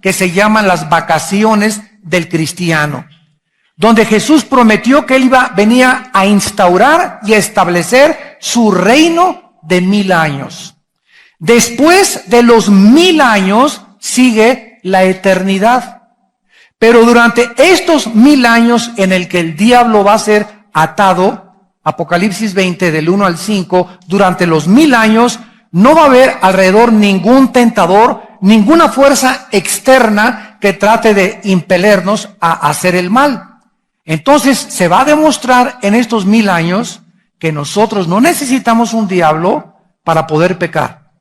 que se llaman las vacaciones del cristiano, donde Jesús prometió que Él venía a instaurar y a establecer su reino de 1000 años. Después de los 1000 años sigue la eternidad. Pero durante estos 1000 años en el que el diablo va a ser atado, Apocalipsis 20 del 1 al 5, durante los 1000 años no va a haber alrededor ningún tentador, ninguna fuerza externa que trate de impelernos a hacer el mal. Entonces se va a demostrar en estos 1000 años que nosotros no necesitamos un diablo para poder pecar.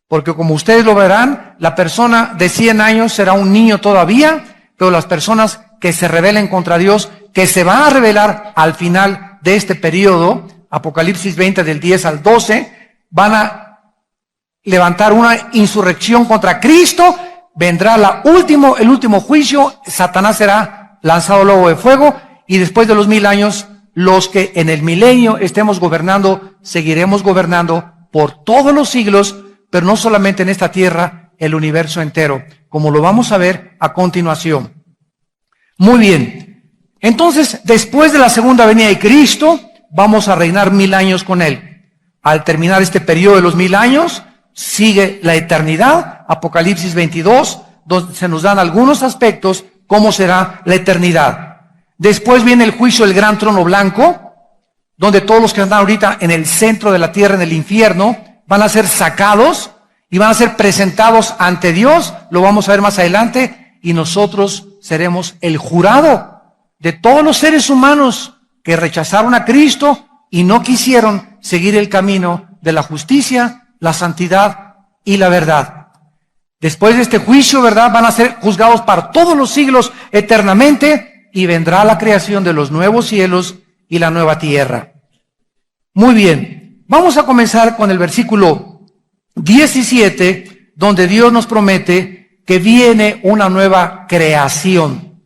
Porque como ustedes lo verán, la persona de 100 años será un niño todavía, pero las personas que se rebelen contra Dios, que se van a rebelar al final de este periodo, Apocalipsis 20 del 10 al 12, van a levantar una insurrección contra Cristo, vendrá el último juicio, Satanás será lanzado luego de fuego, y después de los 1000 años, los que en el milenio estemos gobernando, seguiremos gobernando por todos los siglos, pero no solamente en esta tierra, el universo entero, como lo vamos a ver a continuación. Muy bien, entonces después de la segunda venida de Cristo, vamos a reinar 1000 años con Él. Al terminar este periodo de los 1000 años, sigue la eternidad, Apocalipsis 22, donde se nos dan algunos aspectos, cómo será la eternidad. Después viene el juicio del gran trono blanco, donde todos los que están ahorita en el centro de la tierra, en el infierno, van a ser sacados y van a ser presentados ante Dios, lo vamos a ver más adelante, y nosotros seremos el jurado de todos los seres humanos que rechazaron a Cristo y no quisieron seguir el camino de la justicia, la santidad y la verdad. Después de este juicio, ¿verdad?, van a ser juzgados para todos los siglos eternamente, y vendrá la creación de los nuevos cielos y la nueva tierra. Muy bien, vamos a comenzar con el versículo 17, donde Dios nos promete que viene una nueva creación,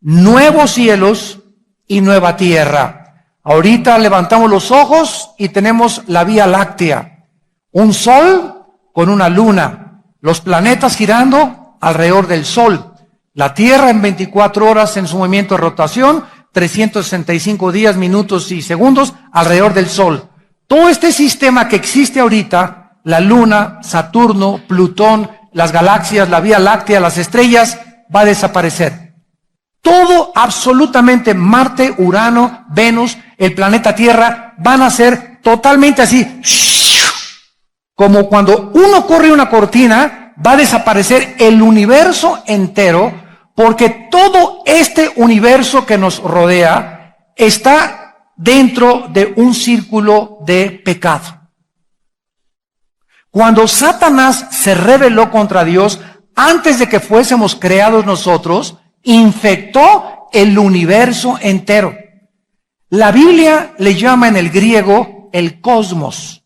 nuevos cielos y nueva tierra. Ahorita levantamos los ojos y tenemos la Vía Láctea, un sol con una luna, los planetas girando alrededor del sol, la Tierra en 24 horas en su movimiento de rotación, 365 días, minutos y segundos alrededor del sol. Todo este sistema que existe ahorita, la Luna, Saturno, Plutón, las galaxias, la Vía Láctea, las estrellas, va a desaparecer. Todo, absolutamente, Marte, Urano, Venus, el planeta Tierra, van a ser totalmente así, como cuando uno corre una cortina, va a desaparecer el universo entero, porque todo este universo que nos rodea está dentro de un círculo de pecado. Cuando Satanás se rebeló contra Dios, antes de que fuésemos creados nosotros, infectó el universo entero. La Biblia le llama en el griego el cosmos.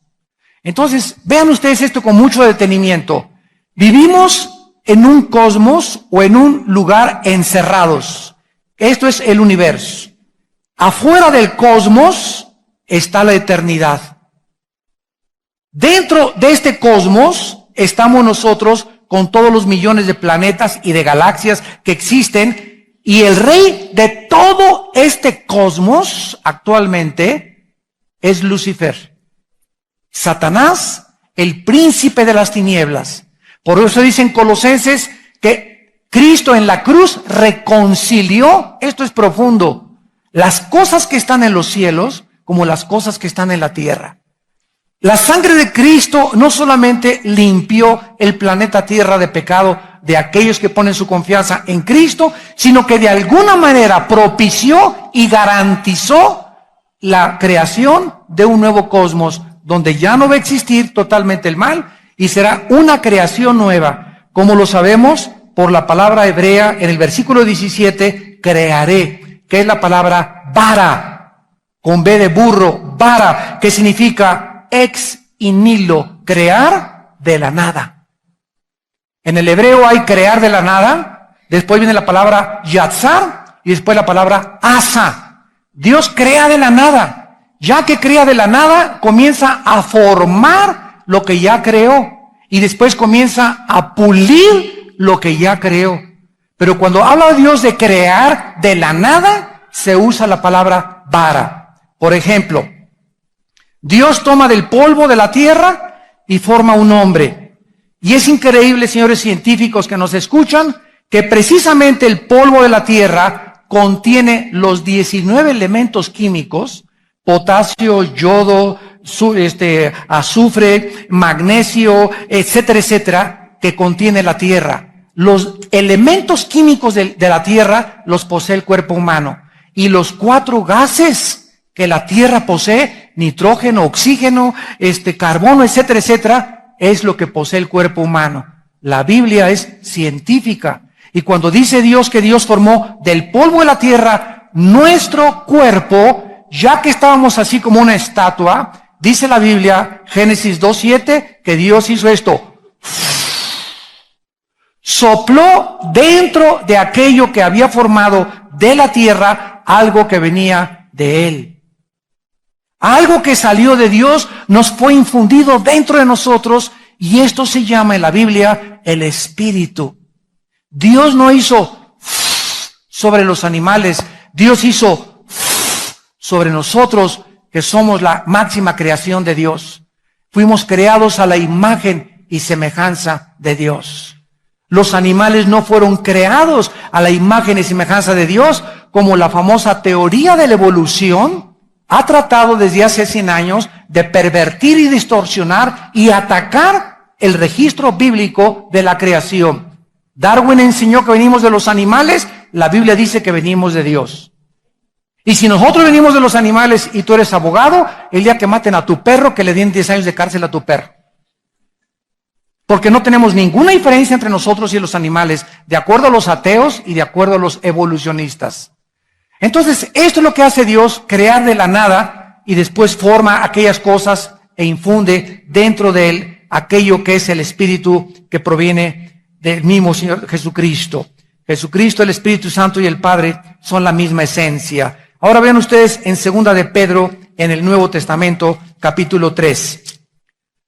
Entonces, vean ustedes esto con mucho detenimiento. Vivimos en un cosmos o en un lugar encerrados. Esto es el universo. Afuera del cosmos está la eternidad. Dentro de este cosmos estamos nosotros con todos los millones de planetas y de galaxias que existen, y el rey de todo este cosmos actualmente es Lucifer. Satanás, el príncipe de las tinieblas. Por eso dice en Colosenses que Cristo en la cruz reconcilió, esto es profundo, las cosas que están en los cielos como las cosas que están en la tierra. La sangre de Cristo no solamente limpió el planeta Tierra de pecado de aquellos que ponen su confianza en Cristo, sino que de alguna manera propició y garantizó la creación de un nuevo cosmos, donde ya no va a existir totalmente el mal, y será una creación nueva, como lo sabemos por la palabra hebrea en el versículo 17, crearé, que es la palabra bara, con B de burro, bara, que significa ex nihilo, crear de la nada. En el hebreo hay crear de la nada, después viene la palabra yatzar y después la palabra asa. Dios crea de la nada. Ya que crea de la nada, comienza a formar lo que ya creó, y después comienza a pulir lo que ya creó. Pero cuando habla Dios de crear de la nada, se usa la palabra bara. Por ejemplo, Dios toma del polvo de la tierra y forma un hombre. Y es increíble, señores científicos que nos escuchan, que precisamente el polvo de la tierra contiene los 19 elementos químicos, potasio, yodo, azufre, magnesio, etcétera, etcétera, que contiene la tierra. Los elementos químicos de la tierra los posee el cuerpo humano. Y los 4 gases que la tierra posee, nitrógeno, oxígeno, carbono, etcétera, etcétera, es lo que posee el cuerpo humano. La Biblia es científica. Y cuando dice Dios que Dios formó del polvo de la tierra nuestro cuerpo, ya que estábamos así como una estatua, dice la Biblia, Génesis 2:7, que Dios hizo esto. Sopló dentro de aquello que había formado de la tierra algo que venía de Él. Algo que salió de Dios nos fue infundido dentro de nosotros y esto se llama en la Biblia el Espíritu. Dios no hizo sobre los animales, Dios hizo sobre nosotros que somos la máxima creación de Dios. Fuimos creados a la imagen y semejanza de Dios. Los animales no fueron creados a la imagen y semejanza de Dios, como la famosa teoría de la evolución ha tratado desde hace 100 años de pervertir y distorsionar y atacar el registro bíblico de la creación. Darwin enseñó que venimos de los animales, la Biblia dice que venimos de Dios. Y si nosotros venimos de los animales y tú eres abogado, el día que maten a tu perro, que le den 10 años de cárcel a tu perro. Porque no tenemos ninguna diferencia entre nosotros y los animales, de acuerdo a los ateos y de acuerdo a los evolucionistas. Entonces, esto es lo que hace Dios, crear de la nada y después forma aquellas cosas e infunde dentro de él aquello que es el Espíritu que proviene del mismo Señor Jesucristo. Jesucristo, el Espíritu Santo y el Padre son la misma esencia. Ahora vean ustedes en 2 de Pedro, en el Nuevo Testamento, capítulo 3.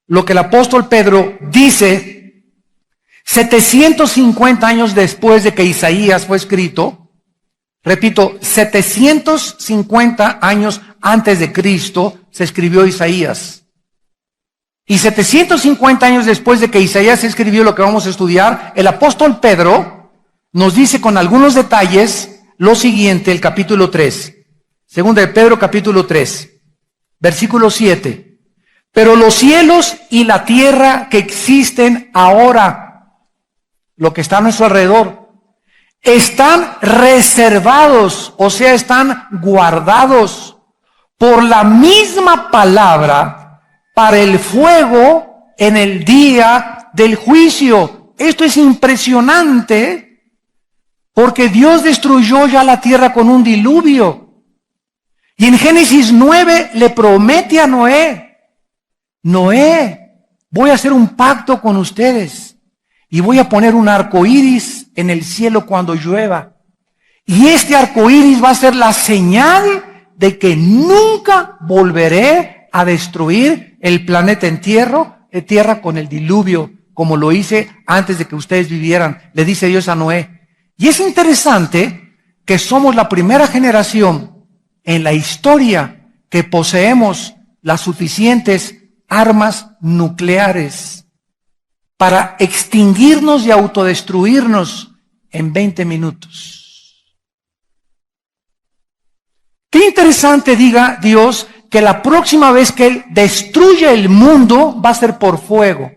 Lo que el apóstol Pedro dice 750 años después de que Isaías fue escrito, repito, 750 años antes de Cristo se escribió Isaías. Y 750 años después de que Isaías escribió lo que vamos a estudiar, el apóstol Pedro nos dice con algunos detalles lo siguiente, el capítulo 3. 2 de Pedro, capítulo 3, versículo 7. Pero los cielos y la tierra que existen ahora, lo que está a nuestro alrededor, están reservados, o sea, están guardados por la misma palabra para el fuego en el día del juicio. Esto es impresionante porque Dios destruyó ya la tierra con un diluvio. Y en Génesis 9 le promete a Noé, voy a hacer un pacto con ustedes y voy a poner un arco iris en el cielo cuando llueva. Y este arco iris va a ser la señal de que nunca volveré a destruir el planeta en tierra con el diluvio, como lo hice antes de que ustedes vivieran, le dice Dios a Noé. Y es interesante que somos la primera generación en la historia que poseemos las suficientes armas nucleares para extinguirnos y autodestruirnos en 20 minutos. Qué interesante, diga Dios, que la próxima vez que Él destruya el mundo va a ser por fuego.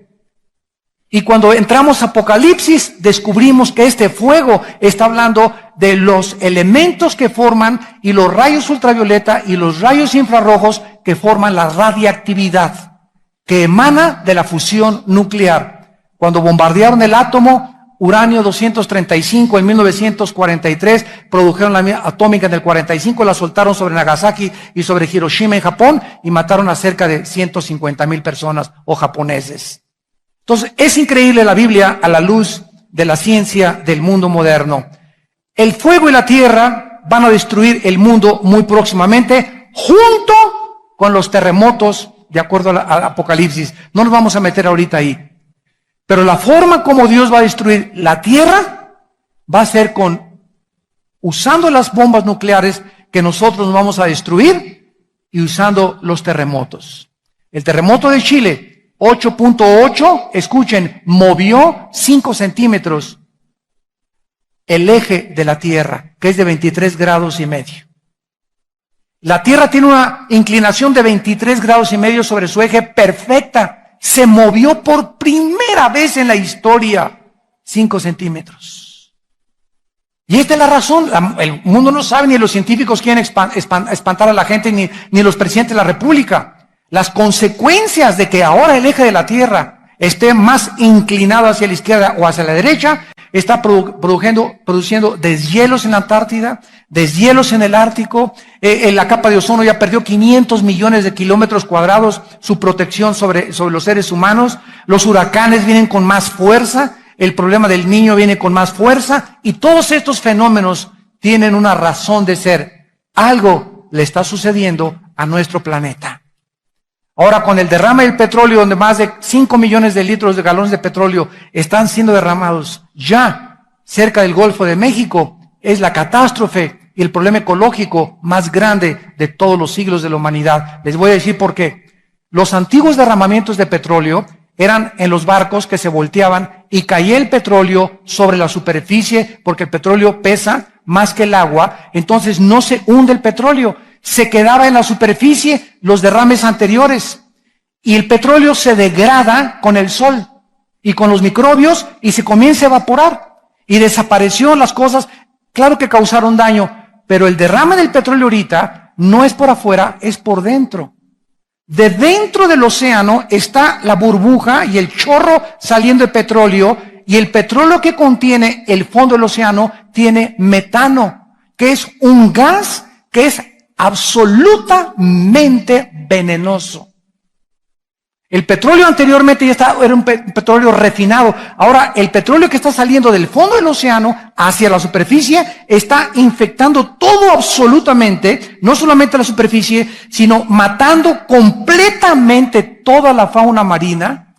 Y cuando entramos a Apocalipsis, descubrimos que este fuego está hablando de los elementos que forman y los rayos ultravioleta y los rayos infrarrojos que forman la radiactividad que emana de la fusión nuclear. Cuando bombardearon el átomo, uranio 235 en 1943, produjeron la atómica en el 45, la soltaron sobre Nagasaki y sobre Hiroshima en Japón y mataron a cerca de 150,000 personas o japoneses. Entonces, es increíble la Biblia a la luz de la ciencia del mundo moderno. El fuego y la tierra van a destruir el mundo muy próximamente, junto con los terremotos, de acuerdo al Apocalipsis. No nos vamos a meter ahorita ahí. Pero la forma como Dios va a destruir la tierra va a ser usando las bombas nucleares que nosotros nos vamos a destruir y usando los terremotos. El terremoto de Chile, 8.8, escuchen, movió 5 centímetros el eje de la tierra, que es de 23 grados y medio. La tierra tiene una inclinación de 23 grados y medio sobre su eje perfecta. Se movió por primera vez en la historia 5 centímetros. Y esta es la razón. El mundo no sabe, ni los científicos quieren espantar a la gente, ni los presidentes de la República. Las consecuencias de que ahora el eje de la tierra esté más inclinado hacia la izquierda o hacia la derecha, está produciendo deshielos en la Antártida, deshielos en el Ártico. La capa de ozono ya perdió 500 millones de kilómetros cuadrados su protección sobre los seres humanos. Los huracanes vienen con más fuerza, el problema del Niño viene con más fuerza, y todos estos fenómenos tienen una razón de ser. Algo le está sucediendo a nuestro planeta. Ahora, con el derrame del petróleo, donde más de 5 millones de litros de galones de petróleo están siendo derramados ya cerca del Golfo de México, es la catástrofe y el problema ecológico más grande de todos los siglos de la humanidad. Les voy a decir por qué. Los antiguos derramamientos de petróleo eran en los barcos que se volteaban y caía el petróleo sobre la superficie, porque el petróleo pesa más que el agua, entonces no se hunde el petróleo. Se quedaba en la superficie los derrames anteriores y el petróleo se degrada con el sol y con los microbios y se comienza a evaporar y desapareció las cosas. Claro que causaron daño, pero el derrame del petróleo ahorita no es por afuera, es por dentro. De dentro del océano está la burbuja y el chorro saliendo de petróleo, y el petróleo que contiene el fondo del océano tiene metano, que es un gas que es absolutamente venenoso. El petróleo anteriormente era un petróleo refinado. Ahora el petróleo que está saliendo del fondo del océano hacia la superficie está infectando todo absolutamente, no solamente la superficie, sino matando completamente toda la fauna marina,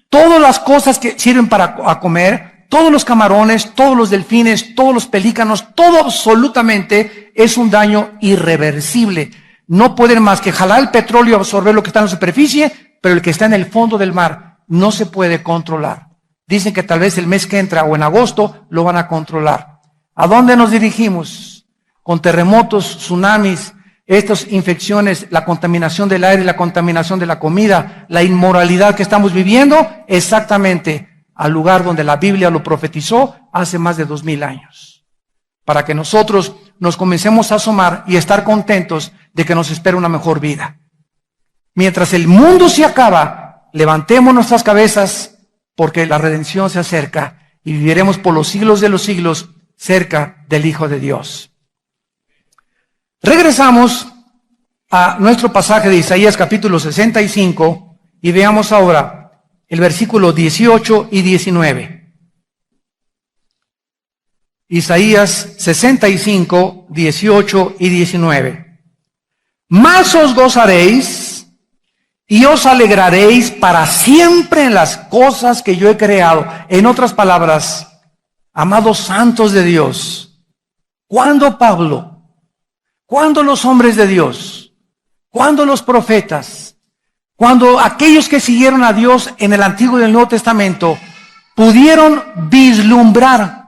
todas las cosas que sirven para comer, todos los camarones, todos los delfines, todos los pelícanos, todo absolutamente es un daño irreversible. No pueden más que jalar el petróleo y absorber lo que está en la superficie, pero el que está en el fondo del mar no se puede controlar. Dicen que tal vez el mes que entra o en agosto lo van a controlar. ¿A dónde nos dirigimos? Con terremotos, tsunamis, estas infecciones, la contaminación del aire, la contaminación de la comida, la inmoralidad que estamos viviendo, exactamente al lugar donde la Biblia lo profetizó hace más de 2000 años. Para que nosotros nos comencemos a asomar y estar contentos de que nos espera una mejor vida. Mientras el mundo se acaba, levantemos nuestras cabezas, porque la redención se acerca y viviremos por los siglos de los siglos cerca del Hijo de Dios. Regresamos a nuestro pasaje de Isaías capítulo 65 y veamos ahora el versículo 18 y 19. Isaías 65, 18 y 19. Más os gozaréis y os alegraréis para siempre en las cosas que yo he creado. En otras palabras, amados santos de Dios, ¿cuándo Pablo? ¿Cuándo los hombres de Dios? ¿Cuándo los profetas? Cuando aquellos que siguieron a Dios en el Antiguo y el Nuevo Testamento pudieron vislumbrar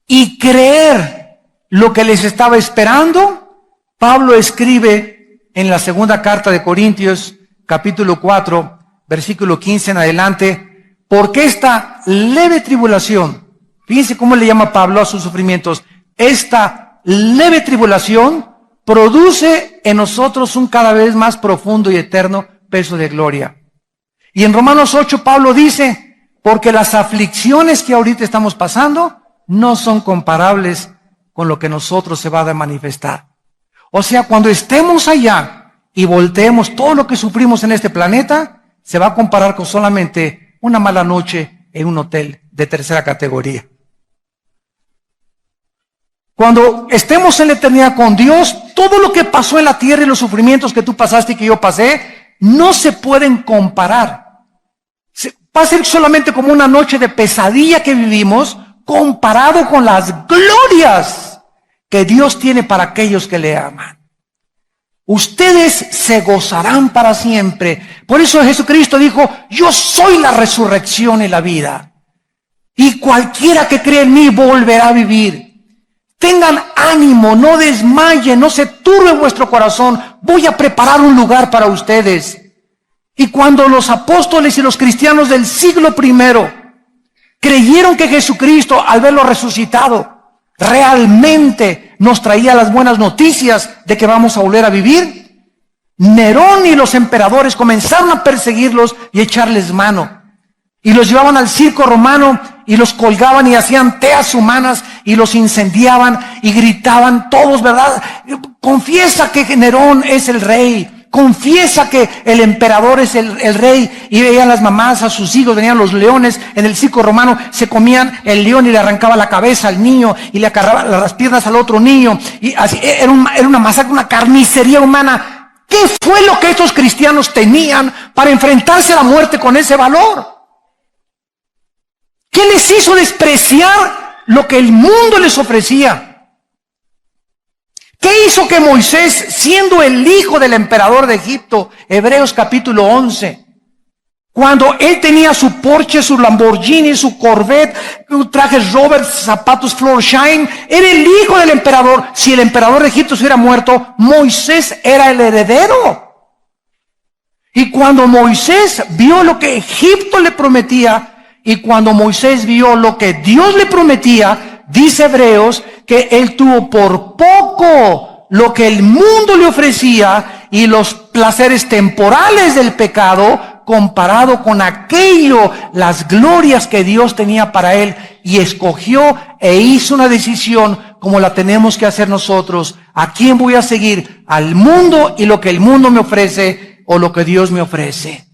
y creer lo que les estaba esperando, Pablo escribe en la segunda carta de Corintios, capítulo 4, versículo 15 en adelante, porque esta leve tribulación, fíjense cómo le llama Pablo a sus sufrimientos, esta leve tribulación produce en nosotros un cada vez más profundo y eterno peso de gloria. Y en Romanos 8 Pablo dice, porque las aflicciones que ahorita estamos pasando no son comparables con lo que nosotros se va a manifestar. O sea, cuando estemos allá y volteemos todo lo que sufrimos en este planeta, se va a comparar con solamente una mala noche en un hotel de tercera categoría. Cuando estemos en la eternidad con Dios, todo lo que pasó en la tierra y los sufrimientos que tú pasaste y que yo pasé, no se pueden comparar. va a ser solamente como una noche de pesadilla que vivimos comparado con las glorias que Dios tiene para aquellos que le aman. Ustedes se gozarán para siempre. Por eso Jesucristo dijo, yo soy la resurrección y la vida. Y cualquiera que cree en mí volverá a vivir. Tengan ánimo, no desmayen, no se turbe vuestro corazón. Voy a preparar un lugar para ustedes. Y cuando los apóstoles y los cristianos del siglo I creyeron que Jesucristo, al verlo resucitado, realmente nos traía las buenas noticias de que vamos a volver a vivir, Nerón y los emperadores comenzaron a perseguirlos y echarles mano. Y los llevaban al circo romano y los colgaban y hacían teas humanas y los incendiaban y gritaban todos, ¿verdad? Confiesa que Nerón es el rey. Confiesa que el emperador es el rey. Y veían las mamás a sus hijos, venían los leones en el circo romano, se comían el león y le arrancaba la cabeza al niño y le agarraba las piernas al otro niño. Y así, era una masacre, una carnicería humana. ¿Qué fue lo que estos cristianos tenían para enfrentarse a la muerte con ese valor? ¿Qué les hizo despreciar lo que el mundo les ofrecía? ¿Qué hizo que Moisés, siendo el hijo del emperador de Egipto, Hebreos capítulo 11, cuando él tenía su Porsche, su Lamborghini, su Corvette, trajes Robert, zapatos Florsheim, era el hijo del emperador? Si el emperador de Egipto se hubiera muerto, Moisés era el heredero. Y cuando Moisés vio lo que Egipto le prometía, y cuando Moisés vio lo que Dios le prometía, dice Hebreos que él tuvo por poco lo que el mundo le ofrecía y los placeres temporales del pecado comparado con aquello, las glorias que Dios tenía para él, y escogió e hizo una decisión como la tenemos que hacer nosotros. ¿A quién voy a seguir? ¿Al mundo y lo que el mundo me ofrece o lo que Dios me ofrece?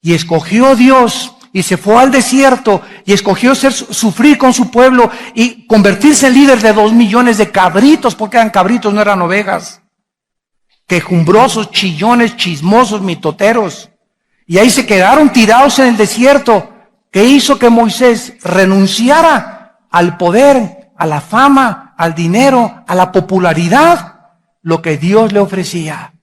Y escogió Dios y se fue al desierto y escogió sufrir con su pueblo y convertirse en líder de 2 millones de cabritos, porque eran cabritos, no eran ovejas. Quejumbrosos, chillones, chismosos, mitoteros. Y ahí se quedaron tirados en el desierto. ¿Qué hizo que Moisés renunciara al poder, a la fama, al dinero, a la popularidad? Lo que Dios le ofrecía.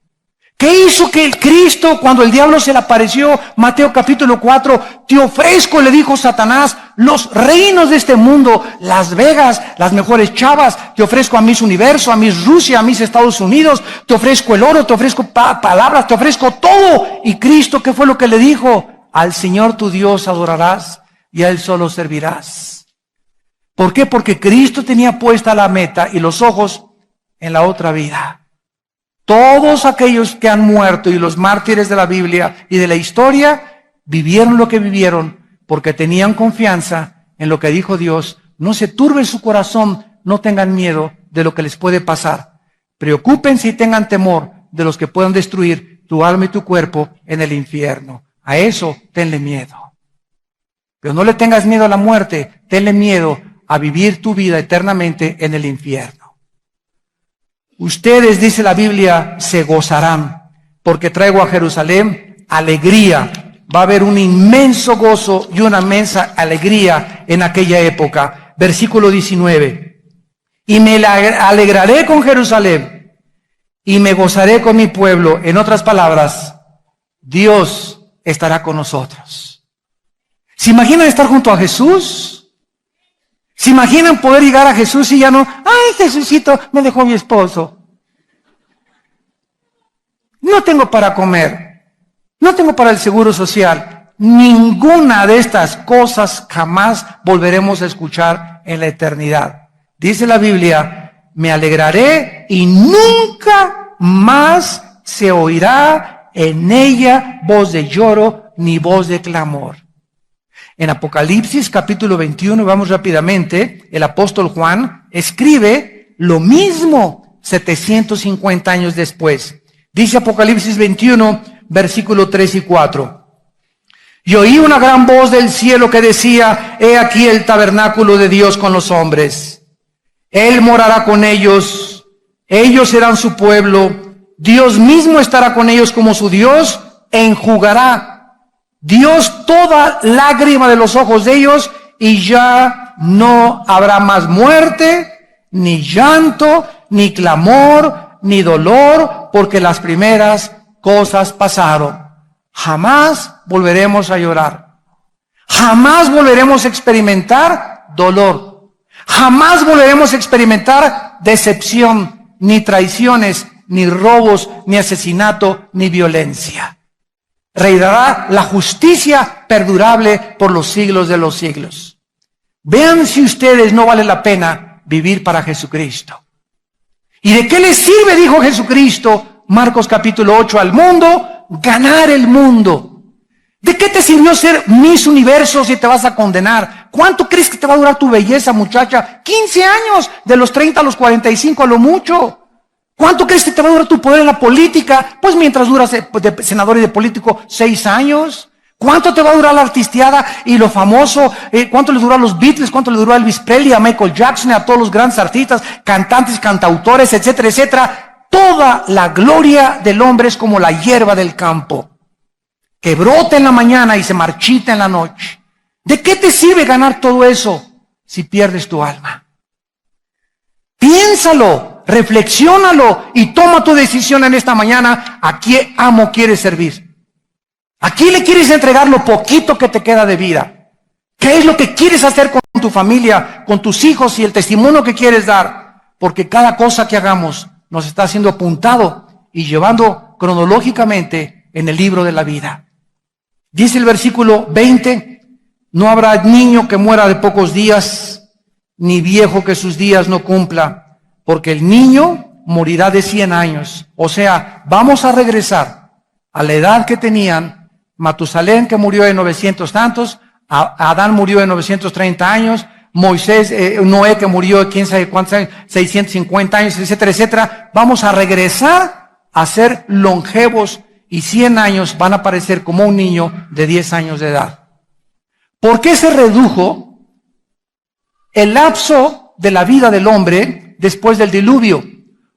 ¿Qué hizo que el Cristo, cuando el diablo se le apareció, Mateo capítulo 4, te ofrezco, le dijo Satanás, los reinos de este mundo, Las Vegas, las mejores chavas, te ofrezco a Miss Universo, a Miss Rusia, a Miss Estados Unidos, te ofrezco el oro, te ofrezco palabras, te ofrezco todo? Y Cristo, ¿qué fue lo que le dijo? Al Señor tu Dios adorarás y a Él solo servirás. ¿Por qué? Porque Cristo tenía puesta la meta y los ojos en la otra vida. Todos aquellos que han muerto y los mártires de la Biblia y de la historia vivieron lo que vivieron porque tenían confianza en lo que dijo Dios. No se turbe su corazón, no tengan miedo de lo que les puede pasar. Preocúpense y tengan temor de los que puedan destruir tu alma y tu cuerpo en el infierno. A eso tenle miedo. Pero no le tengas miedo a la muerte, tenle miedo a vivir tu vida eternamente en el infierno. Ustedes, dice la Biblia, se gozarán, porque traigo a Jerusalén alegría. Va a haber un inmenso gozo y una inmensa alegría en aquella época. Versículo 19. Y me alegraré con Jerusalén y me gozaré con mi pueblo. En otras palabras, Dios estará con nosotros. ¿Se imaginan estar junto a Jesús? ¿Se imaginan poder llegar a Jesús y ya no? ¡Ay, Jesucito, me dejó mi esposo! No tengo para comer. No tengo para el seguro social. Ninguna de estas cosas jamás volveremos a escuchar en la eternidad. Dice la Biblia, me alegraré y nunca más se oirá en ella voz de lloro ni voz de clamor. En Apocalipsis capítulo 21, vamos rápidamente, el apóstol Juan escribe lo mismo 750 años después. Dice Apocalipsis 21, versículo 3 y 4. Y oí una gran voz del cielo que decía, he aquí el tabernáculo de Dios con los hombres. Él morará con ellos serán su pueblo, Dios mismo estará con ellos como su Dios, e enjugará Dios toda lágrima de los ojos de ellos, y ya no habrá más muerte, ni llanto, ni clamor, ni dolor, porque las primeras cosas pasaron. Jamás volveremos a llorar. Jamás volveremos a experimentar dolor. Jamás volveremos a experimentar decepción, ni traiciones, ni robos, ni asesinato, ni violencia. Reinará la justicia perdurable por los siglos de los siglos. Vean si ustedes no vale la pena vivir para Jesucristo. ¿Y de qué les sirve, dijo Jesucristo, Marcos capítulo 8, al mundo? Ganar el mundo. ¿De qué te sirvió ser Miss Universo si te vas a condenar? ¿Cuánto crees que te va a durar tu belleza, muchacha? 15 años, de los 30 a los 45 a lo mucho. ¿Cuánto crees que te va a durar tu poder en la política? Pues mientras duras de senador y de político 6 años. ¿Cuánto te va a durar la artisteada y lo famoso? ¿Cuánto le duró a los Beatles? ¿Cuánto le duró a Elvis Presley, a Michael Jackson, a todos los grandes artistas, cantantes, cantautores, etcétera, etcétera? Toda la gloria del hombre es como la hierba del campo, que brota en la mañana y se marchita en la noche. ¿De qué te sirve ganar todo eso si pierdes tu alma? Piénsalo, reflexiónalo y toma tu decisión en esta mañana. ¿A qué amo quieres servir? ¿A quién le quieres entregar lo poquito que te queda de vida? ¿Qué es lo que quieres hacer con tu familia, con tus hijos y el testimonio que quieres dar? Porque cada cosa que hagamos nos está siendo apuntado y llevando cronológicamente en el libro de la vida. Dice el versículo 20, no habrá niño que muera de pocos días, ni viejo que sus días no cumpla, porque el niño morirá de 100 años. O sea, vamos a regresar a la edad que tenían Matusalén, que murió de 900 tantos, Adán murió de 930 años, Moisés, Noé, que murió de quién sabe cuántos años, 650 años, etcétera, etcétera. Vamos a regresar a ser longevos y 100 años van a parecer como un niño de 10 años de edad. ¿Por qué se redujo el lapso de la vida del hombre después del diluvio?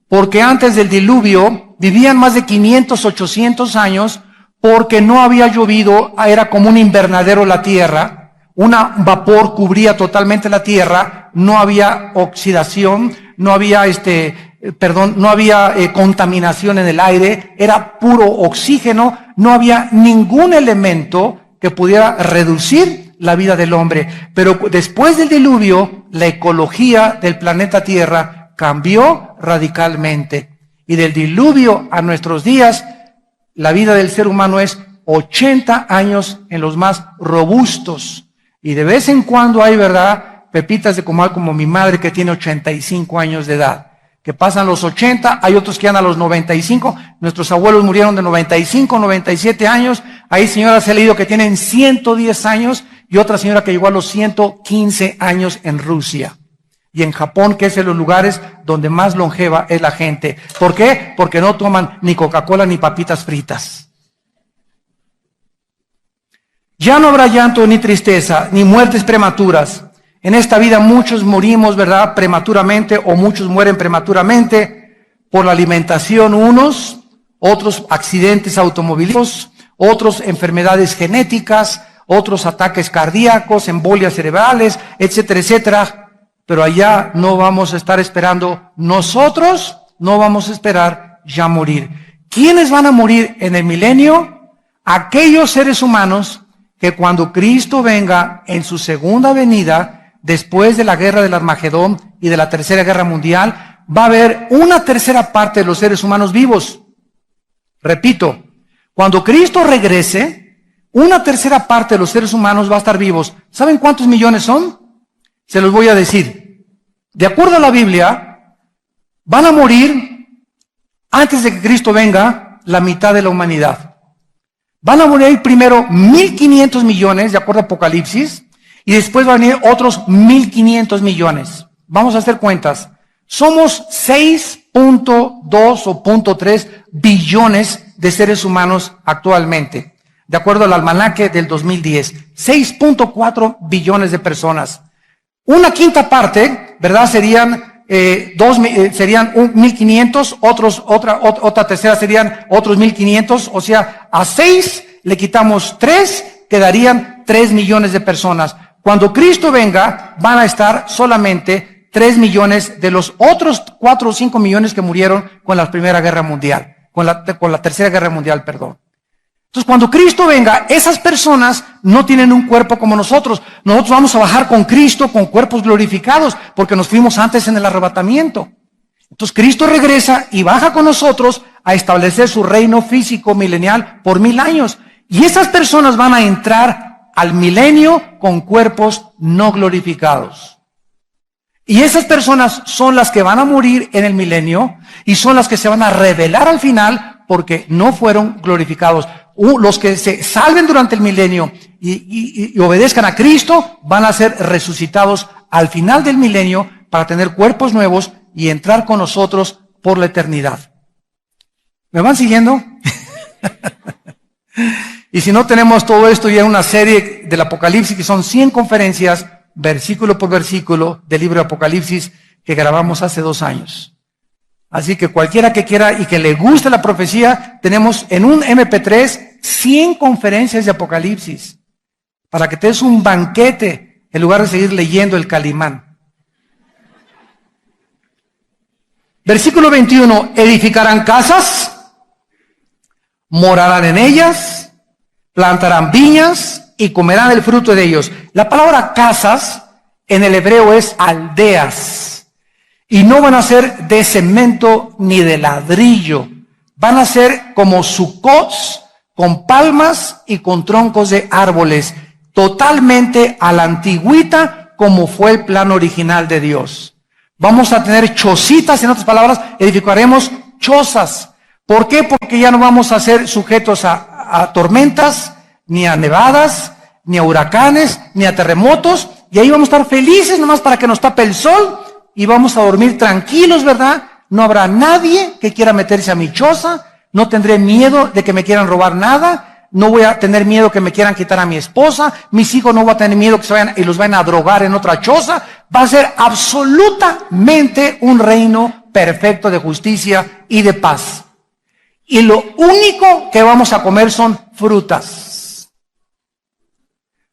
Porque antes del diluvio vivían más de 500, 800 años, porque no había llovido, era como un invernadero la tierra, un vapor cubría totalmente la tierra, no había oxidación, no había contaminación en el aire, era puro oxígeno, no había ningún elemento que pudiera reducir la vida del hombre. Pero después del diluvio, la ecología del planeta Tierra cambió radicalmente. Y del diluvio a nuestros días, la vida del ser humano es 80 años en los más robustos. Y de vez en cuando hay, ¿verdad?, pepitas de comal como mi madre, que tiene 85 años de edad, que pasan los 80, hay otros que andan a los 95, nuestros abuelos murieron de 95, 97 años, hay señoras he leído que tienen 110 años, y otra señora que llegó a los 115 años en Rusia. Y en Japón, que es de los lugares donde más longeva es la gente. ¿Por qué? Porque no toman ni Coca-Cola ni papitas fritas. Ya no habrá llanto ni tristeza, ni muertes prematuras. En esta vida muchos morimos, ¿verdad?, prematuramente, o muchos mueren prematuramente por la alimentación unos, otros accidentes automovilísticos, otros enfermedades genéticas, otros ataques cardíacos, embolias cerebrales, etcétera, etcétera. Pero allá no vamos a estar esperando, nosotros no vamos a esperar ya morir. ¿Quiénes van a morir en el milenio? Aquellos seres humanos que cuando Cristo venga en su segunda venida, después de la guerra del Armagedón y de la Tercera Guerra Mundial, va a haber una tercera parte de los seres humanos vivos. Repito, cuando Cristo regrese, una tercera parte de los seres humanos va a estar vivos. ¿Saben cuántos millones son? Se los voy a decir. De acuerdo a la Biblia, van a morir, antes de que Cristo venga, la mitad de la humanidad. Van a morir primero 1.500 millones, de acuerdo a Apocalipsis, y después van a venir otros 1.500 millones. Vamos a hacer cuentas. Somos 6.2 o 0.3 billones de seres humanos actualmente, de acuerdo al almanaque del 2010. 6.4 billones de personas. Una quinta parte, ¿verdad?, serían 1.500, otra tercera serían otros 1.500, o sea, a 6 le quitamos 3 quedarían 3 millones de personas. Cuando Cristo venga, van a estar solamente 3 millones de los otros 4 o 5 millones que murieron con la Primera Guerra Mundial, con la Tercera Guerra Mundial, perdón. Entonces, cuando Cristo venga, esas personas no tienen un cuerpo como nosotros. Nosotros vamos a bajar con Cristo con cuerpos glorificados, porque nos fuimos antes en el arrebatamiento. Entonces, Cristo regresa y baja con nosotros a establecer su reino físico milenial por 1000 años. Y esas personas van a entrar al milenio con cuerpos no glorificados. Y esas personas son las que van a morir en el milenio y son las que se van a revelar al final porque no fueron glorificados. Los que se salven durante el milenio y obedezcan a Cristo van a ser resucitados al final del milenio para tener cuerpos nuevos y entrar con nosotros por la eternidad. ¿Me van siguiendo? Y si no, tenemos todo esto ya en una serie del Apocalipsis, que son 100 conferencias, versículo por versículo, del libro de Apocalipsis, que grabamos hace 2 años. Así que cualquiera que quiera y que le guste la profecía, tenemos en un MP3 100 conferencias de Apocalipsis, para que te des un banquete en lugar de seguir leyendo el Calimán. Versículo 21, edificarán casas, morarán en ellas, plantarán viñas y comerán el fruto de ellos. La palabra casas en el hebreo es aldeas. Y no van a ser de cemento ni de ladrillo. Van a ser como sucots, con palmas y con troncos de árboles. Totalmente a la antigüita, como fue el plan original de Dios. Vamos a tener chocitas, en otras palabras, edificaremos chozas. ¿Por qué? Porque ya no vamos a ser sujetos a tormentas, ni a nevadas, ni a huracanes, ni a terremotos. Y ahí vamos a estar felices nomás para que nos tape el sol. Y vamos a dormir tranquilos, ¿verdad? No habrá nadie que quiera meterse a mi choza. No tendré miedo de que me quieran robar nada. No voy a tener miedo que me quieran quitar a mi esposa. Mis hijos no van a tener miedo que se vayan y los vayan a drogar en otra choza. Va a ser absolutamente un reino perfecto de justicia y de paz. Y lo único que vamos a comer son frutas.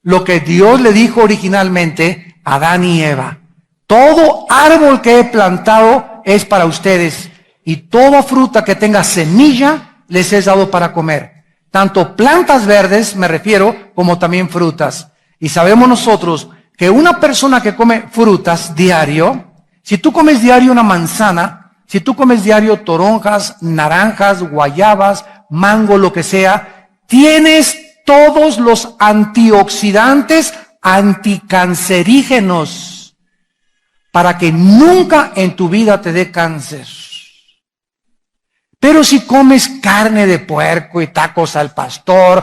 Lo que Dios le dijo originalmente a Adán y Eva. Todo árbol que he plantado es para ustedes, y toda fruta que tenga semilla les he dado para comer. Tanto plantas verdes, me refiero, como también frutas. Y sabemos nosotros que una persona que come frutas diario, si tú comes diario una manzana, si tú comes diario toronjas, naranjas, guayabas, mango, lo que sea, tienes todos los antioxidantes anticancerígenos para que nunca en tu vida te dé cáncer. Pero si comes carne de puerco y tacos al pastor,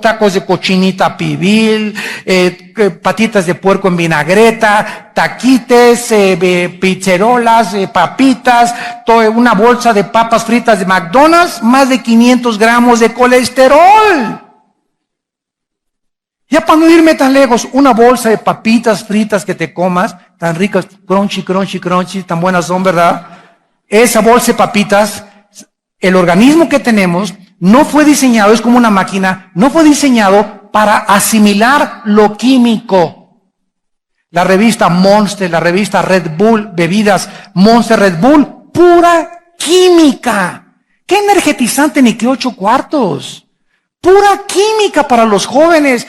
tacos de cochinita pibil, patitas de puerco en vinagreta, taquites, pizzerolas, papitas, una bolsa de papas fritas de McDonald's, más de 500 gramos de colesterol. Ya para no irme tan lejos, una bolsa de papitas fritas que te comas, tan ricas, crunchy, crunchy, crunchy, tan buenas son, ¿verdad? Esa bolsa de papitas, el organismo que tenemos no fue diseñado, es como una máquina, no fue diseñado para asimilar lo químico. La revista Monster, la revista Red Bull, bebidas Monster Red Bull, pura química. ¿Qué energetizante ni qué 8 cuartos? Pura química para los jóvenes.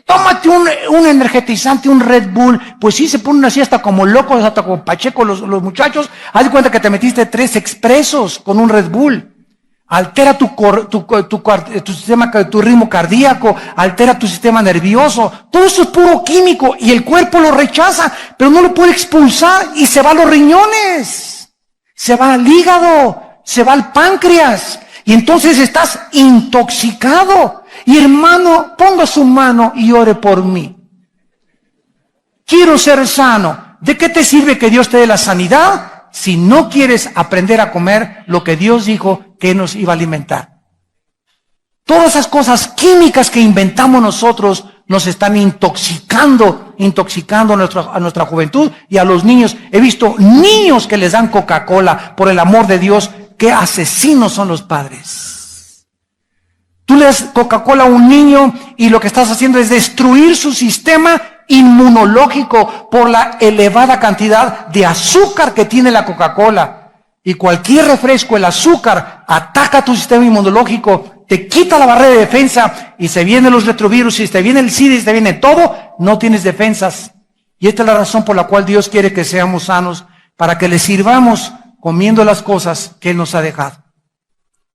Tómate un energetizante, un Red Bull. Pues sí, se ponen así hasta como locos, hasta como pacheco los muchachos. Haz de cuenta que te metiste 3 expresos con un Red Bull. Altera tu sistema, tu ritmo cardíaco, altera tu sistema nervioso. Todo eso es puro químico y el cuerpo lo rechaza, pero no lo puede expulsar y se va a los riñones, se va al hígado, se va al páncreas y entonces estás intoxicado. Y hermano, ponga su mano y ore por mí. Quiero ser sano. ¿De qué te sirve que Dios te dé la sanidad si no quieres aprender a comer lo que Dios dijo que nos iba a alimentar? Todas esas cosas químicas que inventamos nosotros nos están intoxicando a nuestra juventud y a los niños. He visto niños que les dan Coca-Cola, por el amor de Dios, qué asesinos son los padres. Tú le das Coca-Cola a un niño y lo que estás haciendo es destruir su sistema inmunológico por la elevada cantidad de azúcar que tiene la Coca-Cola. Y cualquier refresco, el azúcar, ataca tu sistema inmunológico, te quita la barrera de defensa y se vienen los retrovirus, y te viene el SIDA, y te viene todo, no tienes defensas. Y esta es la razón por la cual Dios quiere que seamos sanos, para que le sirvamos comiendo las cosas que Él nos ha dejado.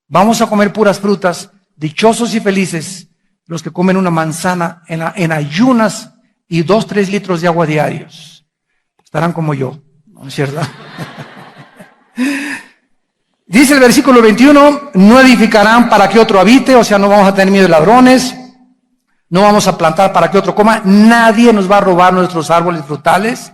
Vamos a comer puras frutas, dichosos y felices los que comen una manzana en ayunas y 2-3 litros de agua diarios. Estarán como yo, ¿no es cierto? Dice el versículo 21, no edificarán para que otro habite, o sea, no vamos a tener miedo de ladrones, no vamos a plantar para que otro coma, nadie nos va a robar nuestros árboles frutales,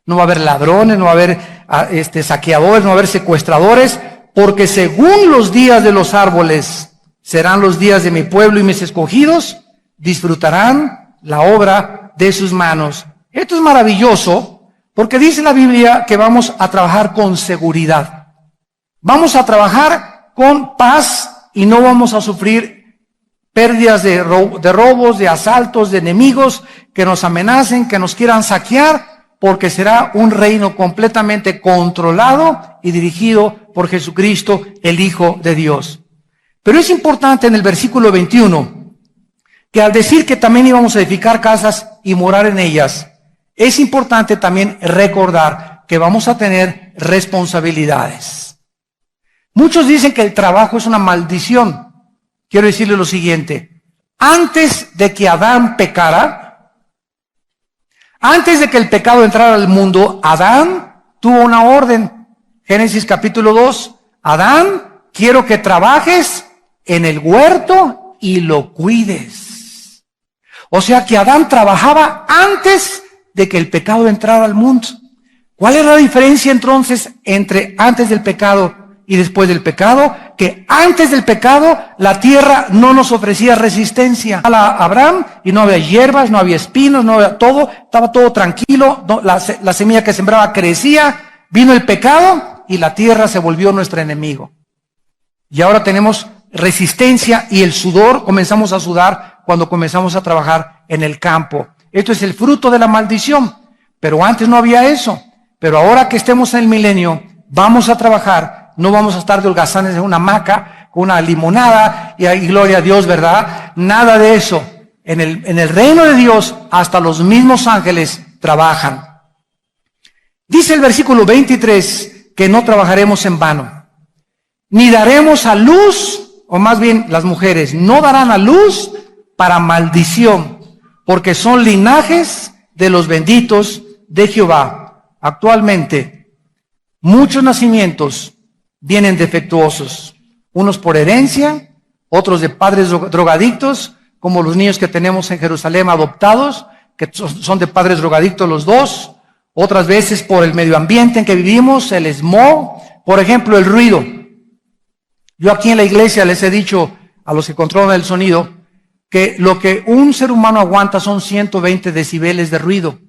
no va a haber ladrones, no va a haber saqueadores, no va a haber secuestradores, porque según los días de los árboles serán los días de mi pueblo y mis escogidos, disfrutarán la obra de sus manos. Esto es maravilloso, porque dice la Biblia que vamos a trabajar con seguridad. Vamos a trabajar con paz y no vamos a sufrir pérdidas de robos, de asaltos, de enemigos que nos amenacen, que nos quieran saquear, porque será un reino completamente controlado y dirigido por Jesucristo, el Hijo de Dios. Pero es importante en el versículo 21, que al decir que también íbamos a edificar casas y morar en ellas, es importante también recordar que vamos a tener responsabilidades. Muchos dicen que el trabajo es una maldición. Quiero decirle lo siguiente: antes de que Adán pecara, antes de que el pecado entrara al mundo, Adán tuvo una orden. Génesis capítulo 2, Adán, quiero que trabajes en el huerto y lo cuides. O sea que Adán trabajaba antes de que el pecado entrara al mundo. ¿Cuál es la diferencia entonces entre antes del pecado y después del pecado? Que antes del pecado la tierra no nos ofrecía resistencia. A Abraham, y no había hierbas, no había espinos, no había todo, estaba todo tranquilo, la semilla que sembraba crecía, vino el pecado y la tierra se volvió nuestro enemigo. Y ahora tenemos resistencia y el sudor, comenzamos a sudar cuando comenzamos a trabajar en el campo. Esto es el fruto de la maldición, pero antes no había eso. Pero ahora que estemos en el milenio, vamos a trabajar. No vamos a estar de holgazanes en una hamaca, con una limonada, y gloria a Dios, ¿verdad? Nada de eso. En el reino de Dios, hasta los mismos ángeles trabajan. Dice el versículo 23 que no trabajaremos en vano, ni daremos a luz, o más bien las mujeres no darán a luz para maldición, porque son linajes de los benditos de Jehová. Actualmente, muchos nacimientos vienen defectuosos, unos por herencia, otros de padres drogadictos, como los niños que tenemos en Jerusalén adoptados, que son de padres drogadictos los dos, otras veces por el medio ambiente en que vivimos, el smog, por ejemplo, el ruido. Yo aquí en la iglesia les he dicho a los que controlan el sonido que lo que un ser humano aguanta son 120 decibeles de ruido.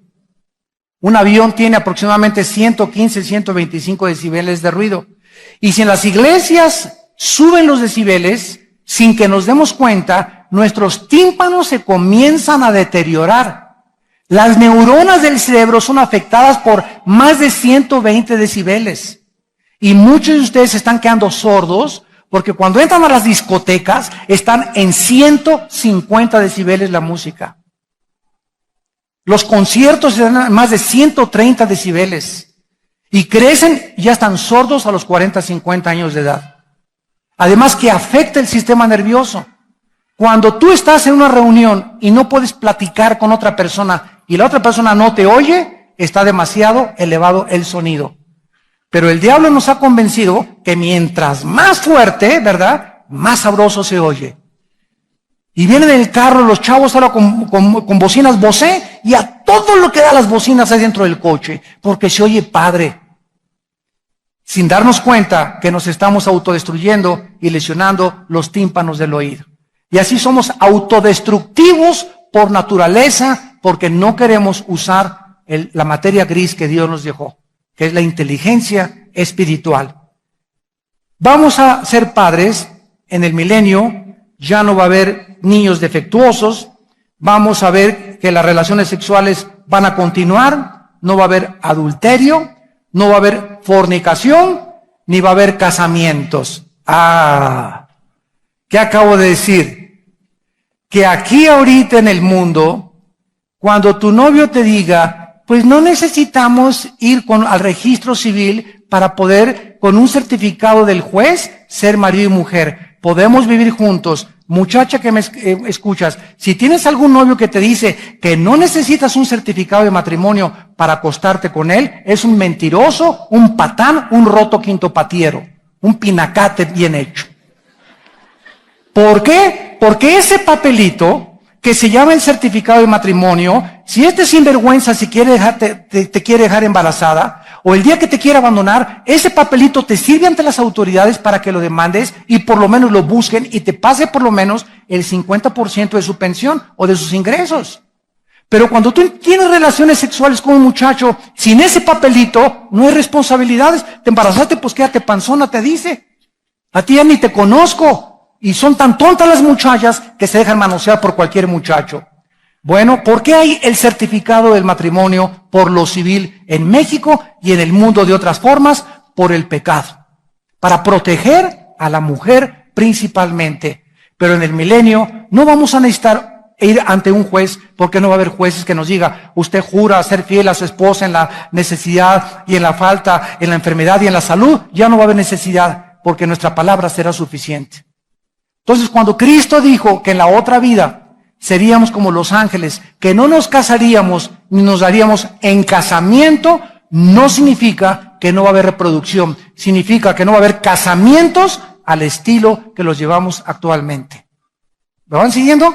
Un avión tiene aproximadamente 115, 125 decibeles de ruido. Y si en las iglesias suben los decibeles, sin que nos demos cuenta, nuestros tímpanos se comienzan a deteriorar. Las neuronas del cerebro son afectadas por más de 120 decibeles. Y muchos de ustedes se están quedando sordos porque cuando entran a las discotecas están en 150 decibeles la música. Los conciertos están a más de 130 decibeles. Y crecen y ya están sordos a los 40, 50 años de edad. Además que afecta el sistema nervioso. Cuando tú estás en una reunión y no puedes platicar con otra persona y la otra persona no te oye, está demasiado elevado el sonido. Pero el diablo nos ha convencido que mientras más fuerte, ¿verdad?, más sabroso se oye. Y vienen en el carro los chavos ahora con bocinas Bose, y a todo lo que da las bocinas hay dentro del coche, porque se oye padre. Sin darnos cuenta que nos estamos autodestruyendo y lesionando los tímpanos del oído. Y así somos autodestructivos por naturaleza, porque no queremos usar la materia gris que Dios nos dejó, que es la inteligencia espiritual. Vamos a ser padres en el milenio, ya no va a haber niños defectuosos, vamos a ver que las relaciones sexuales van a continuar, no va a haber adulterio, no va a haber fornicación, ni va a haber casamientos. ¿Qué acabo de decir? Que aquí ahorita en el mundo, cuando tu novio te diga, pues no necesitamos ir al registro civil para poder, con un certificado del juez, ser marido y mujer. Podemos vivir juntos. Muchacha que me escuchas, si tienes algún novio que te dice que no necesitas un certificado de matrimonio para acostarte con él, es un mentiroso, un patán, un roto quinto patiero, un pinacate bien hecho. ¿Por qué? Porque ese papelito que se llama el certificado de matrimonio, si este sinvergüenza si quiere te quiere dejar embarazada, o el día que te quiera abandonar, ese papelito te sirve ante las autoridades para que lo demandes y por lo menos lo busquen y te pase por lo menos el 50% de su pensión o de sus ingresos. Pero cuando tú tienes relaciones sexuales con un muchacho, sin ese papelito, no hay responsabilidades. Te embarazaste, pues quédate panzona, te dice. A ti ya ni te conozco. Y son tan tontas las muchachas que se dejan manosear por cualquier muchacho. Bueno, ¿por qué hay el certificado del matrimonio por lo civil en México y en el mundo de otras formas? Por el pecado. Para proteger a la mujer principalmente. Pero en el milenio no vamos a necesitar ir ante un juez, porque no va a haber jueces que nos diga, usted jura ser fiel a su esposa en la necesidad y en la falta, en la enfermedad y en la salud. Ya no va a haber necesidad, porque nuestra palabra será suficiente. Entonces, cuando Cristo dijo que en la otra vida seríamos como los ángeles, que no nos casaríamos ni nos daríamos en casamiento, no significa que no va a haber reproducción, significa que no va a haber casamientos al estilo que los llevamos actualmente. ¿Me van siguiendo?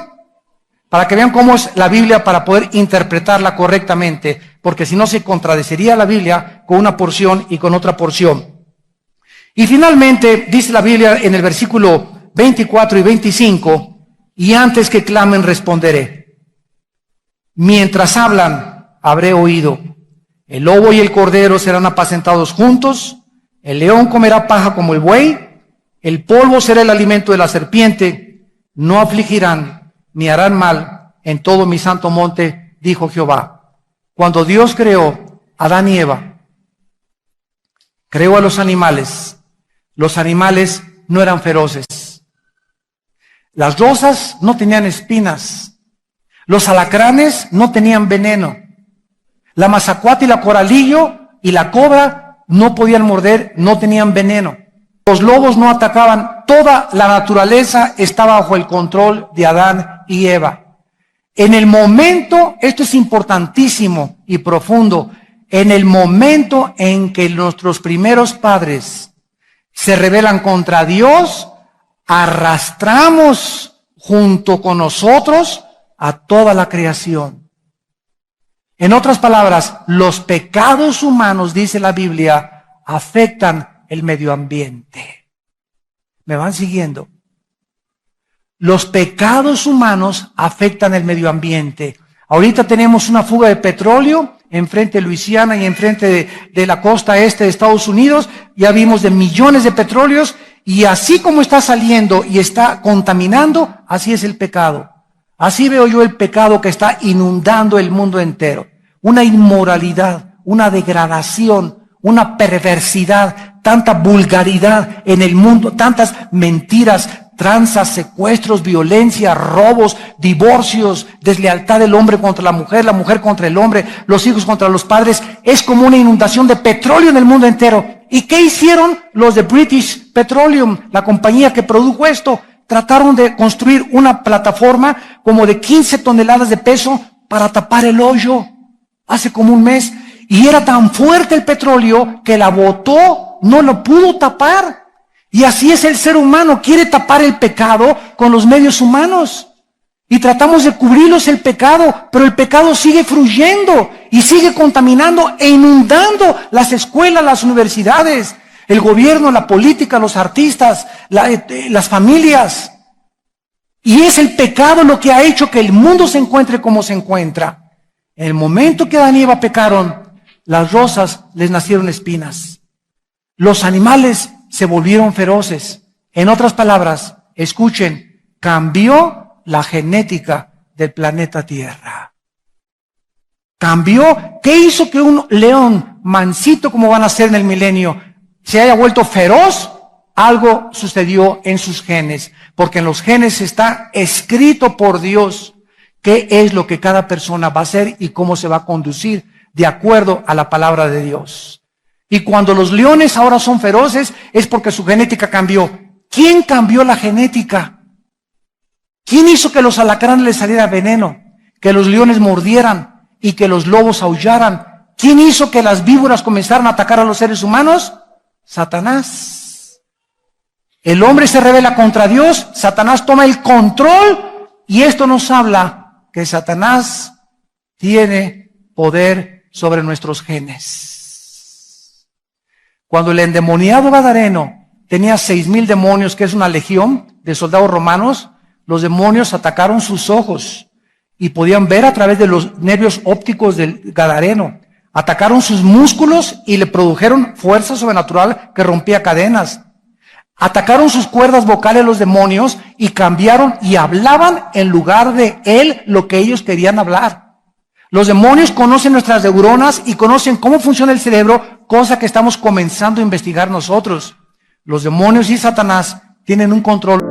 Para que vean cómo es la Biblia para poder interpretarla correctamente, porque si no se contradeciría la Biblia con una porción y con otra porción. Y finalmente dice la Biblia en el versículo 24 y 25, y antes que clamen responderé. Mientras hablan, habré oído. El lobo y el cordero serán apacentados juntos, el león comerá paja como el buey, el polvo será el alimento de la serpiente, no afligirán ni harán mal en todo mi santo monte, dijo Jehová. Cuando Dios creó a Adán y Eva, creó a los animales no eran feroces. Las rosas no tenían espinas. Los alacranes no tenían veneno. La mazacuata y la coralillo y la cobra no podían morder, no tenían veneno. Los lobos no atacaban. Toda la naturaleza estaba bajo el control de Adán y Eva. En el momento, esto es importantísimo y profundo, en el momento en que nuestros primeros padres se rebelan contra Dios, arrastramos junto con nosotros a toda la creación. En otras palabras, los pecados humanos, dice la Biblia, afectan el medio ambiente. ¿Me van siguiendo? Los pecados humanos afectan el medio ambiente. Ahorita tenemos una fuga de petróleo enfrente de Luisiana y enfrente de la costa este de Estados Unidos. Ya vimos de millones de petróleos. Y así como está saliendo y está contaminando, así es el pecado. Así veo yo el pecado que está inundando el mundo entero. Una inmoralidad, una degradación, una perversidad, tanta vulgaridad en el mundo, tantas mentiras, tranzas, secuestros, violencia, robos, divorcios, deslealtad del hombre contra la mujer contra el hombre, los hijos contra los padres. Es como una inundación de petróleo en el mundo entero. ¿Y qué hicieron los de British Petroleum, la compañía que produjo esto? Trataron de construir una plataforma como de 15 toneladas de peso para tapar el hoyo hace como un mes. Y era tan fuerte el petróleo que la botó, no lo pudo tapar. Y así es el ser humano, quiere tapar el pecado con los medios humanos. Y tratamos de cubrirlos el pecado, pero el pecado sigue fluyendo y sigue contaminando e inundando las escuelas, las universidades, el gobierno, la política, los artistas, las familias. Y es el pecado lo que ha hecho que el mundo se encuentre como se encuentra. En el momento que Adán y Eva pecaron, las rosas les nacieron espinas. Los animales se volvieron feroces. En otras palabras, escuchen, cambió la genética del planeta Tierra. Cambió. ¿Qué hizo que un león mansito, como van a ser en el milenio, se haya vuelto feroz? Algo sucedió en sus genes, porque en los genes está escrito por Dios qué es lo que cada persona va a hacer y cómo se va a conducir de acuerdo a la palabra de Dios. Y cuando los leones ahora son feroces es porque su genética cambió. ¿Quién cambió la genética? ¿Quién hizo que los alacranes les saliera veneno, que los leones mordieran y que los lobos aullaran? ¿Quién hizo que las víboras comenzaran a atacar a los seres humanos? Satanás. El hombre se rebela contra Dios, Satanás toma el control y esto nos habla que Satanás tiene poder sobre nuestros genes. Cuando el endemoniado gadareno tenía 6,000 demonios, que es una legión de soldados romanos, los demonios atacaron sus ojos y podían ver a través de los nervios ópticos del gadareno. Atacaron sus músculos y le produjeron fuerza sobrenatural que rompía cadenas. Atacaron sus cuerdas vocales los demonios y cambiaron y hablaban en lugar de él lo que ellos querían hablar. Los demonios conocen nuestras neuronas y conocen cómo funciona el cerebro, cosa que estamos comenzando a investigar nosotros. Los demonios y Satanás tienen un control